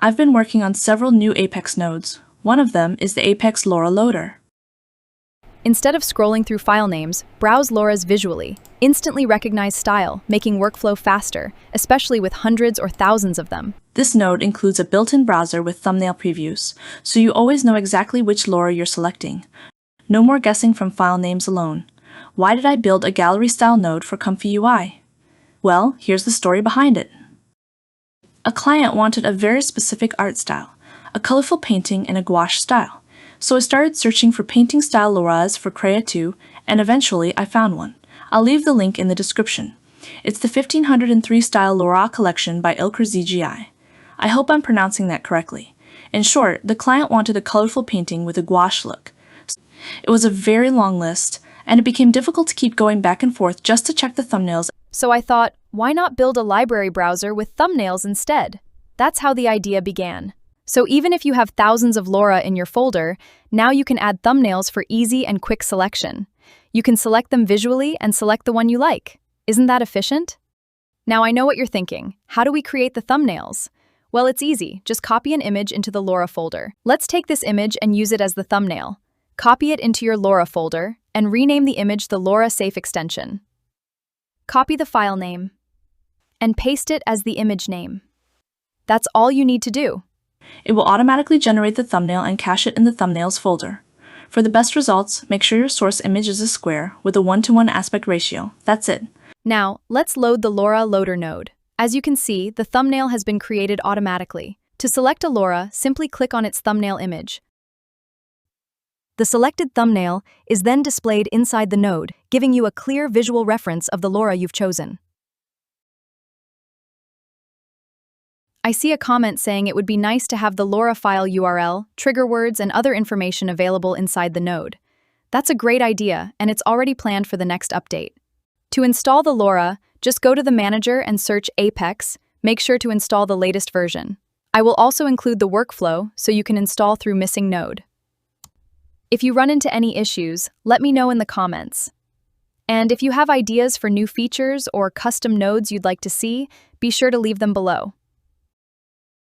I've been working on several new Apex nodes. One of them is the Apex Lora loader. Instead of scrolling through file names, browse Lora's visually. Instantly recognize style, making workflow faster, especially with hundreds or thousands of them. This node includes a built-in browser with thumbnail previews, so you always know exactly which Lora you're selecting. No more guessing from file names alone. Why did I build a gallery-style node for ComfyUI? Well, here's the story behind it. A client wanted a very specific art style, a colorful painting in a gouache style. So I started searching for painting-style Loras for Crea 2, and eventually I found one. I'll leave the link in the description. It's the 1503 style Lora collection by ComfyUI. I hope I'm pronouncing that correctly. In short, the client wanted a colorful painting with a gouache look. It was a very long list, and it became difficult to keep going back and forth just to check the thumbnails. So I thought, why not build a library browser with thumbnails instead? That's how the idea began. So even if you have thousands of Lora in your folder, now you can add thumbnails for easy and quick selection. You can select them visually and select the one you like. Isn't that efficient? Now I know what you're thinking. How do we create the thumbnails? Well, it's easy. Just copy an image into the Lora folder. Let's take this image and use it as the thumbnail. Copy it into your Lora folder and rename the image the Lora Safe extension. Copy the file name and paste it as the image name. That's all you need to do. It will automatically generate the thumbnail and cache it in the thumbnails folder. For the best results, make sure your source image is a square with a 1:1 aspect ratio. That's it. Now, let's load the Lora loader node. As you can see, the thumbnail has been created automatically. To select a Lora, simply click on its thumbnail image. The selected thumbnail is then displayed inside the node, giving you a clear visual reference of the Lora you've chosen. I see a comment saying it would be nice to have the Lora file URL, trigger words, and other information available inside the node. That's a great idea, and it's already planned for the next update. To install the Lora, just go to the manager and search Apex. Make sure to install the latest version. I will also include the workflow so you can install through missing node. If you run into any issues, let me know in the comments. And if you have ideas for new features or custom nodes you'd like to see, be sure to leave them below.